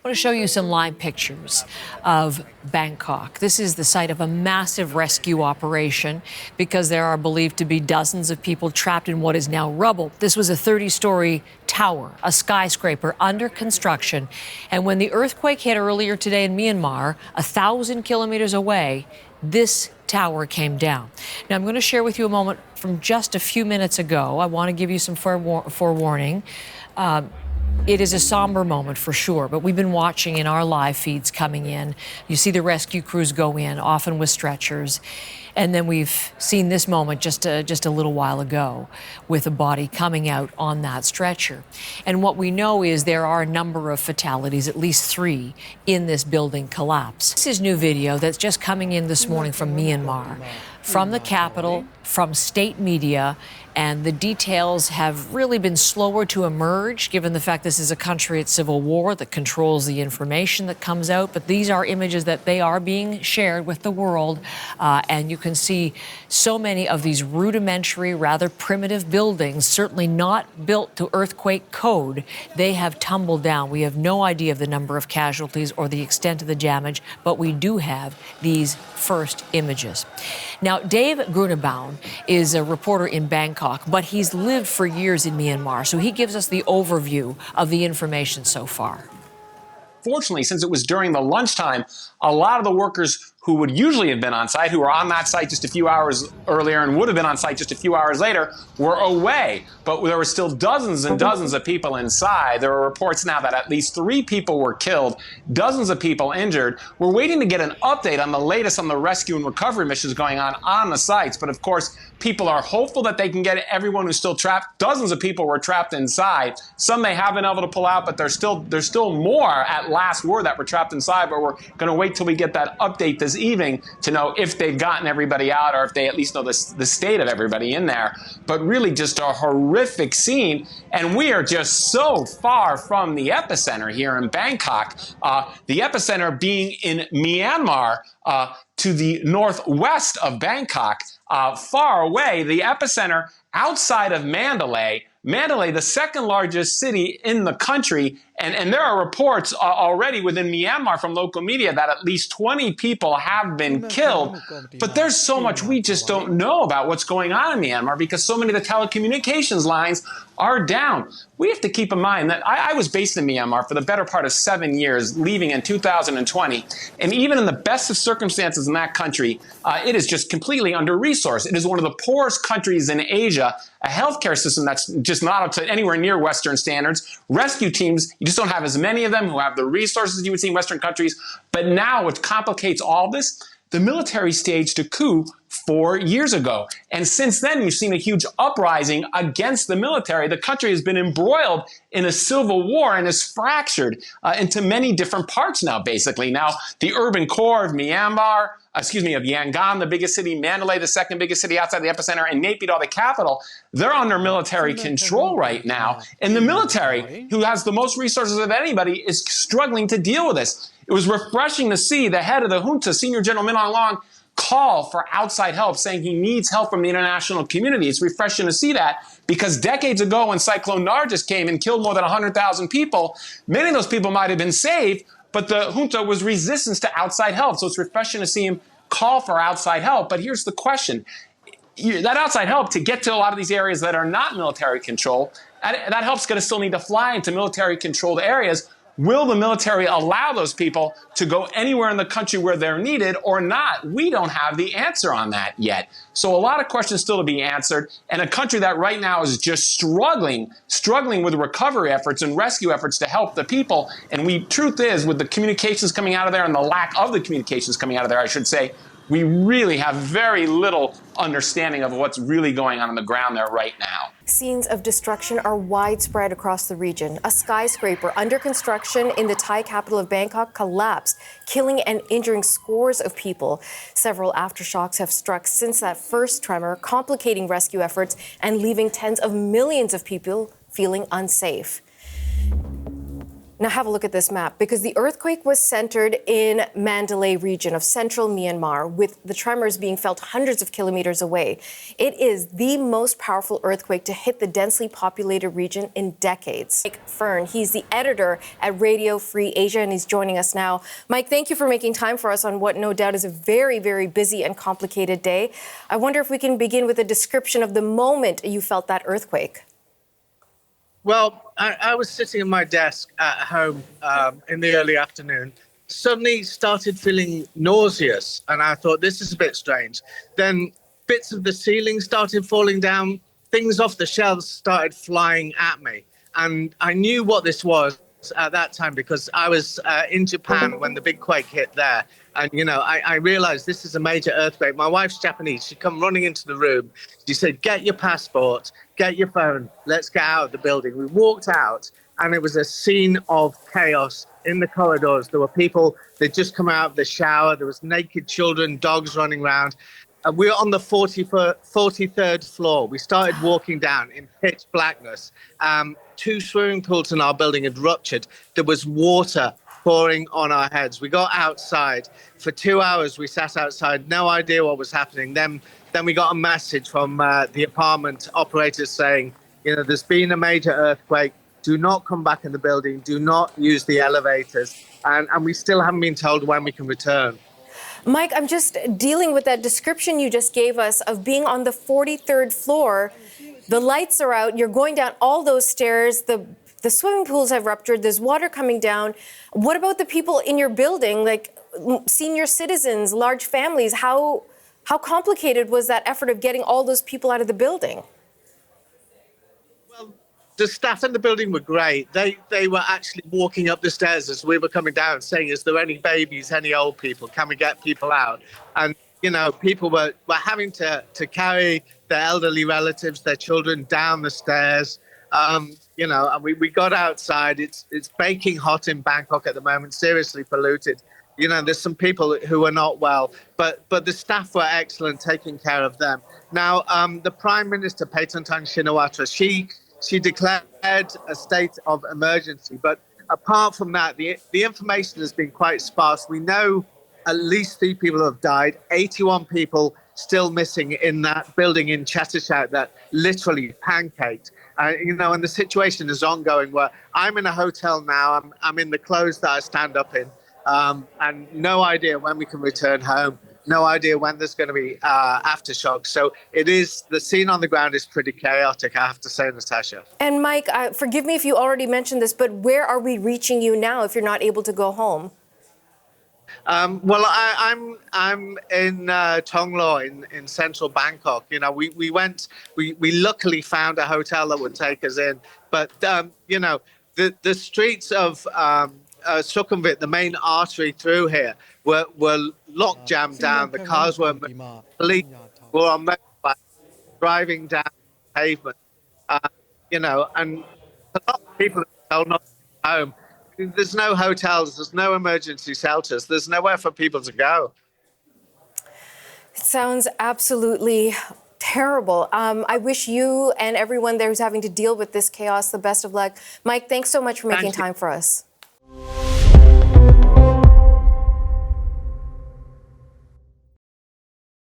I want to show you some live pictures of Bangkok. This is the site of a massive rescue operation because there are believed to be dozens of people trapped in what is now rubble. This was a 30-story tower, a skyscraper under construction. And when the earthquake hit earlier today in Myanmar, 1,000 kilometers away, this tower came down. Now, I'm going to share with you a moment from just a few minutes ago. I want to give you some forewarning. It is a somber moment for sure, but we've been watching in our live feeds coming in. You see the rescue crews go in, often with stretchers. And then we've seen this moment just a little while ago with a body coming out on that stretcher. And what we know is there are a number of fatalities, at least 3, in this building collapse. This is new video that's just coming in this morning from Myanmar, from the capital, from state media, and the details have really been slower to emerge, given the fact this is a country at civil war that controls the information that comes out. But these are images that they are being shared with the world, and you can see so many of these rudimentary, rather primitive buildings, certainly not built to earthquake code. They have tumbled down. We have no idea of the number of casualties or the extent of the damage, but we do have these first images. Now, Dave Grunebaum is a reporter in Bangkok, but he's lived for years in Myanmar, so he gives us the overview of the information so far. Fortunately, since it was during the lunchtime, a lot of the workers who would usually have been on site, who were on that site just a few hours earlier and would have been on site just a few hours later, were away. But there were still dozens and dozens of people inside. There are reports now that at least 3 people were killed, dozens of people injured. We're waiting to get an update on the latest on the rescue and recovery missions going on the sites. But of course, people are hopeful that they can get everyone who's still trapped. Dozens of people were trapped inside. Some they have been able to pull out, but there's still more at last word that were trapped inside. But we're going to wait till we get that update this evening to know if they've gotten everybody out or if they at least know the state of everybody in there. But really just a horrific scene. And we are just so far from the epicenter here in Bangkok. The epicenter being in Myanmar, to the northwest of Bangkok, far away, the epicenter outside of Mandalay, the second largest city in the country. And there are reports already within Myanmar from local media that at least 20 people have been killed. But there's so much we just don't know about what's going on in Myanmar because so many of the telecommunications lines are down. We have to keep in mind that I was based in Myanmar for the better part of 7 years, leaving in 2020. And even in the best of circumstances in that country, it is just completely under-resourced. It is one of the poorest countries in Asia, a healthcare system that's just not up to anywhere near Western standards. Rescue teams, you just don't have as many of them who have the resources you would see in Western countries. But now what complicates all this, the military staged a coup 4 years ago. And since then, you've seen a huge uprising against the military. The country has been embroiled in a civil war and is fractured into many different parts now, basically. Now, the urban core of Myanmar, of Yangon, the biggest city, Mandalay, the second biggest city outside the epicenter, and Naypyidaw, the capital, they're under military control right now. And the military, who has the most resources of anybody, is struggling to deal with this. It was refreshing to see the head of the junta, Senior General Min Aung Hlaing, call for outside help, saying he needs help from the international community. It's refreshing to see that because decades ago when Cyclone Nargis came and killed more than 100,000 people, many of those people might have been saved, but the junta was resistant to outside help. So it's refreshing to see him call for outside help. But here's the question. That outside help, to get to a lot of these areas that are not military control, that help's going to still need to fly into military-controlled areas. Will the military allow those people to go anywhere in the country where they're needed or not? We don't have the answer on that yet. So a lot of questions still to be answered. And a country that right now is just struggling with recovery efforts and rescue efforts to help the people. And truth is, with the communications coming out of there and the lack of the communications coming out of there, I should say, we really have very little understanding of what's really going on the ground there right now. Scenes of destruction are widespread across the region. A skyscraper under construction in the Thai capital of Bangkok collapsed, killing and injuring scores of people. Several aftershocks have struck since that first tremor, complicating rescue efforts and leaving tens of millions of people feeling unsafe. Now have a look at this map, because the earthquake was centered in Mandalay region of central Myanmar, with the tremors being felt hundreds of kilometers away. It is the most powerful earthquake to hit the densely populated region in decades. Mike Firn, he's the editor at Radio Free Asia, and he's joining us now. Mike, thank you for making time for us on what no doubt is a very, very busy and complicated day. I wonder if we can begin with a description of the moment you felt that earthquake. Well, I was sitting at my desk at home in the early afternoon, suddenly started feeling nauseous, and I thought, this is a bit strange. Then bits of the ceiling started falling down, things off the shelves started flying at me, and I knew what this was at that time because I was in Japan when the big quake hit there. And, you know, I realized this is a major earthquake. My wife's Japanese. She come running into the room. She said, get your passport, get your phone. Let's get out of the building. We walked out, and it was a scene of chaos in the corridors. There were people, they'd just come out of the shower. There was naked children, dogs running around. We were on the 43rd floor. We started walking down in pitch blackness. 2 swimming pools in our building had ruptured. There was water pouring on our heads. We got outside. For 2 hours, we sat outside, no idea what was happening. Then we got a message from the apartment operators saying, you know, there's been a major earthquake. Do not come back in the building. Do not use the elevators. And we still haven't been told when we can return. Mike, I'm just dealing with that description you just gave us of being on the 43rd floor. The lights are out. You're going down all those stairs. The swimming pools have ruptured. There's water coming down. What about the people in your building, like senior citizens, large families? How complicated was that effort of getting all those people out of the building? Well, the staff in the building were great. They were actually walking up the stairs as we were coming down, saying, is there any babies, any old people? Can we get people out? And, you know, people were having to carry their elderly relatives, their children down the stairs. You know, and we got outside. It's baking hot in Bangkok at the moment, seriously polluted. You know, there's some people who are not well, but the staff were excellent, taking care of them. Now, the Prime Minister, Paetongtarn Shinawatra, she declared a state of emergency. But apart from that, the information has been quite sparse. We know at least 3 people have died, 81 people still missing in that building in Chattashak that literally pancaked. You know, and the situation is ongoing where I'm in a hotel now. I'm in the clothes that I stand up in, and no idea when we can return home. No idea when there's going to be aftershocks. So the scene on the ground is pretty chaotic, I have to say, Natasha. And Mike, forgive me if you already mentioned this, but where are we reaching you now if you're not able to go home? Well, I'm in Tonglo in central Bangkok. You know, we luckily found a hotel that would take us in. But, you know, the streets of Sukhumvit, the main artery through here, were locked jammed down. The cars were police were on motorbikes driving down the pavement. You know, and a lot of people are told not to go home. There's no hotels, there's no emergency shelters, there's nowhere for people to go. It sounds absolutely terrible. I wish you and everyone there who's having to deal with this chaos the best of luck. Mike, thanks so much for making time for us.